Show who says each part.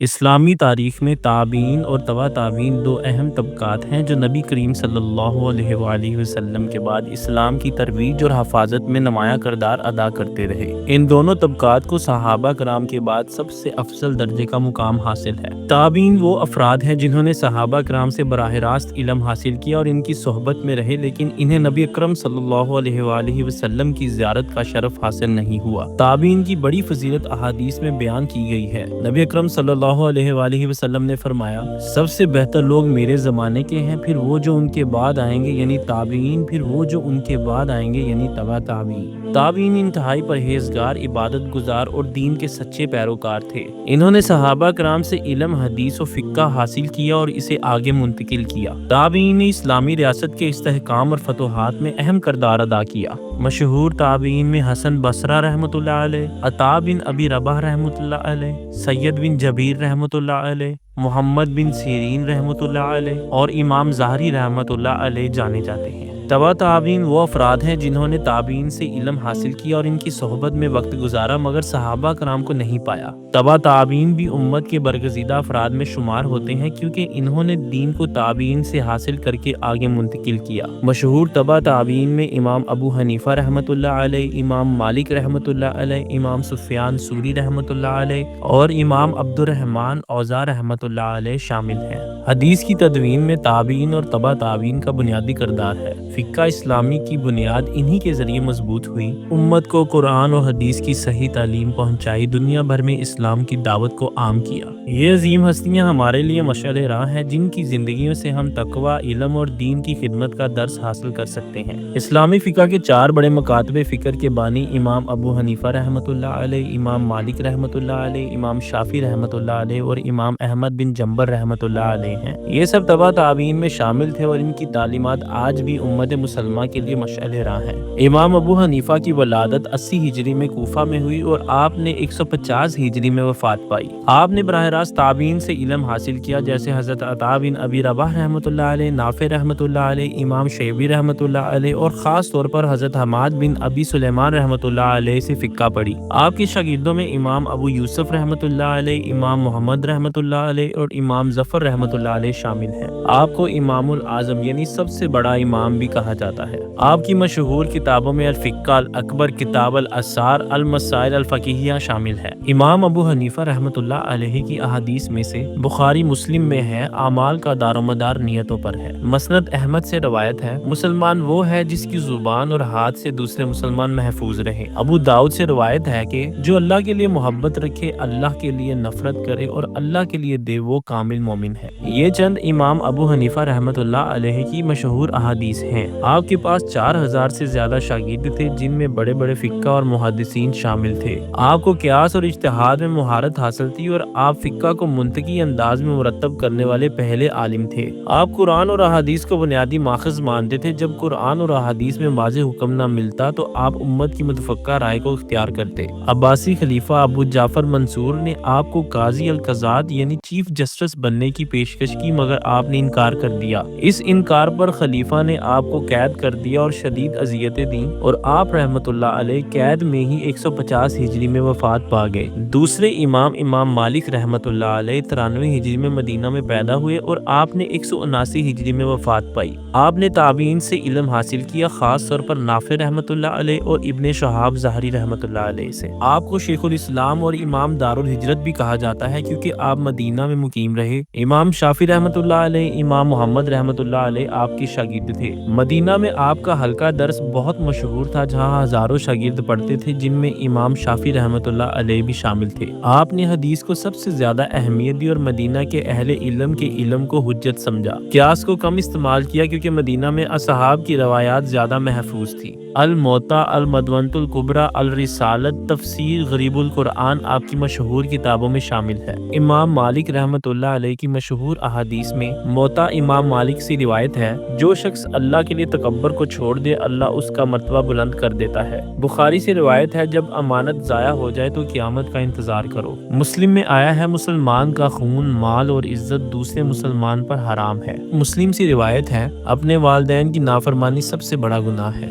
Speaker 1: اسلامی تاریخ میں تابعین اور تبع تابعین دو اہم طبقات ہیں جو نبی کریم صلی اللہ علیہ وآلہ وسلم کے بعد اسلام کی ترویج اور حفاظت میں نمایاں کردار ادا کرتے رہے۔ ان دونوں طبقات کو صحابہ کرام کے بعد سب سے افضل درجے کا مقام حاصل ہے۔ تابعین وہ افراد ہیں جنہوں نے صحابہ کرام سے براہ راست علم حاصل کیا اور ان کی صحبت میں رہے، لیکن انہیں نبی اکرم صلی اللہ علیہ وآلہ وسلم کی زیارت کا شرف حاصل نہیں ہوا۔ تابعین کی بڑی فضیلت احادیث میں بیان کی گئی ہے۔ نبی اکرم صلی اللہ علیہ وآلہ وسلم نے فرمایا، سب سے بہتر لوگ میرے زمانے کے ہیں، پھر وہ جو ان کے بعد آئیں گے یعنی تابعین، پھر وہ جو ان کے بعد آئیں گے یعنی تبع تابعین۔ تابعین انتہائی پرہیزگار، عبادت گزار اور دین کے سچے پیروکار تھے۔ انہوں نے صحابہ کرام سے علم، حدیث و فقہ حاصل کیا اور اسے آگے منتقل کیا۔ تابعین نے اسلامی ریاست کے استحکام اور فتوحات میں اہم کردار ادا کیا۔ مشہور تابعین میں حسن بصرہ رحمۃ اللہ علیہ، عطا بن ابی رباح رحمۃ اللہ علیہ، سید بن جبیر رحمۃ اللہ علیہ، محمد بن سیرین رحمۃ اللہ علیہ اور امام ظاہری رحمۃ اللہ علیہ جانے جاتے ہیں۔ تبع تابعین وہ افراد ہیں جنہوں نے تابعین سے علم حاصل کیا اور ان کی صحبت میں وقت گزارا مگر صحابہ کرام کو نہیں پایا۔ تبع تابعین بھی امت کے برگزیدہ افراد میں شمار ہوتے ہیں کیونکہ انہوں نے دین کو تابعین سے حاصل کر کے آگے منتقل کیا۔ مشہور تبع تابعین میں امام ابو حنیفہ رحمۃ اللہ علیہ، امام مالک رحمۃ اللہ علیہ، امام سفیان ثوری رحمۃ اللہ علیہ اور امام عبد الرحمن اوزاع رحمۃ اللہ علیہ شامل ہیں۔ حدیث کی تدوین میں تابعین اور تبع تابعین کا بنیادی کردار ہے۔ فقہ اسلامی کی بنیاد انہی کے ذریعے مضبوط ہوئی۔ امت کو قرآن اور حدیث کی صحیح تعلیم پہنچائی، دنیا بھر میں اسلام کی دعوت کو عام کیا۔ یہ عظیم ہستیاں ہمارے لیے مشعل راہ ہیں جن کی زندگیوں سے ہم تقوی، علم اور دین کی خدمت کا درس حاصل کر سکتے ہیں۔ اسلامی فقہ کے چار بڑے مکاتب فکر کے بانی امام ابو حنیفہ رحمۃ اللہ علیہ، امام مالک رحمۃ اللہ علیہ، امام شافعی رحمۃ اللہ علیہ اور امام احمد بن جنبر رحمۃ اللہ علیہ ہیں۔ یہ سب تبع تابعین میں شامل تھے اور ان کی تعلیمات آج بھی امت مسلمہ کے لیے مشعل راہ ہیں۔ امام ابو حنیفہ کی ولادت 80 ہجری میں کوفہ میں ہوئی اور آپ نے 150 ہجری میں وفات پائی۔ آپ نے براہ راست تابعین سے علم حاصل کیا، جیسے حضرت عطا بن ابی رباح رحمۃ اللہ علیہ، نافع رحمۃ اللہ علیہ، امام شعبی رحمۃ اللہ علیہ اور خاص طور پر حضرت حماد بن ابی سلیمان رحمۃ اللہ علیہ سے فقہ پڑھی۔ آپ کے شاگردوں میں امام ابو یوسف رحمۃ اللہ علیہ، امام محمد رحمۃ اللہ علیہ اور امام ظفر رحمۃ اللہ علیہ شامل ہیں۔ آپ کو امام الاعظم یعنی سب سے بڑا امام بھی کہا جاتا ہے۔ آپ کی مشہور کتابوں میں الفقہ الاکبر، کتاب الاسرار، المسائل الفقہیہ شامل ہے۔ امام ابو حنیفہ رحمۃ اللہ علیہ کی احادیث میں سے بخاری مسلم میں ہے، اعمال کا دار و مدار نیتوں پر ہے۔ مسند احمد سے روایت ہے، مسلمان وہ ہے جس کی زبان اور ہاتھ سے دوسرے مسلمان محفوظ رہے۔ ابو داؤد سے روایت ہے کہ جو اللہ کے لیے محبت رکھے، اللہ کے لیے نفرت کرے اور اللہ کے لیے دے، وہ کامل مومن ہے۔ یہ چند امام ابو حنیفہ رحمۃ اللہ علیہ کی مشہور احادیث ہیں۔ آپ کے پاس 4000 سے زیادہ شاگرد تھے جن میں بڑے بڑے فقہ اور محدثین شامل تھے۔ آپ کو قیاس اور اجتہاد میں مہارت حاصل تھی اور آپ فقہ کو منطقی انداز میں مرتب کرنے والے پہلے عالم تھے۔ آپ قرآن اور احادیث کو بنیادی ماخذ مانتے تھے۔ جب قرآن اور احادیث میں واضح حکم نہ ملتا تو آپ امت کی متفقہ رائے کو اختیار کرتے۔ عباسی خلیفہ ابو جعفر منصور نے آپ کو قاضی القضات یعنی چیف جسٹس بننے کی پیشکش کی مگر آپ نے انکار کر دیا۔ اس انکار پر خلیفہ نے آپ کو قید کر دیا اور شدید اذیتیں دیں اور آپ رحمۃ اللہ علیہ قید میں ہی 150 ہجری میں وفات پا گئے۔ دوسرے امام مالک رحمۃ اللہ علیہ 93 ہجری میں مدینہ میں پیدا ہوئے اور آپ نے 179 ہجری میں وفات پائی۔ آپ نے تابعین سے علم حاصل کیا، خاص طور پر نافع رحمۃ اللہ علیہ اور ابن شہاب ظاہری رحمۃ اللہ علیہ سے۔ آپ کو شیخ الاسلام اور امام دار الہجرت بھی کہا جاتا ہے کیونکہ آپ مدینہ میں مقیم رہے۔ امام شافعی رحمۃ اللہ علیہ، امام محمد رحمۃ اللہ علیہ آپ کے شاگرد تھے۔ مدینہ میں آپ کا حلقہ درس بہت مشہور تھا جہاں ہزاروں شاگرد پڑھتے تھے جن میں امام شافعی رحمۃ اللہ علیہ بھی شامل تھے۔ آپ نے حدیث کو سب سے زیادہ اہمیت دی اور مدینہ کے اہل علم کے علم کو حجت سمجھا۔ قیاس کو کم استعمال کیا کیونکہ مدینہ میں اصحاب کی روایات زیادہ محفوظ تھی۔ الموطا، المدونۃ الکبریٰ، الرسالۃ، تفسیر غریب القرآن آپ کی مشہور کتابوں میں شامل ہے۔ امام مالک رحمۃ اللہ علیہ کی مشہور احادیث میں موطا امام مالک سے روایت ہے، جو شخص اللہ کے لیے تکبر کو چھوڑ دے اللہ اس کا مرتبہ بلند کر دیتا ہے۔ بخاری سے روایت ہے، جب امانت ضائع ہو جائے تو قیامت کا انتظار کرو۔ مسلم میں آیا ہے، مسلمان کا خون، مال اور عزت دوسرے مسلمان پر حرام ہے۔ مسلم سے روایت ہے، اپنے والدین کی نافرمانی سب سے بڑا گناہ ہے۔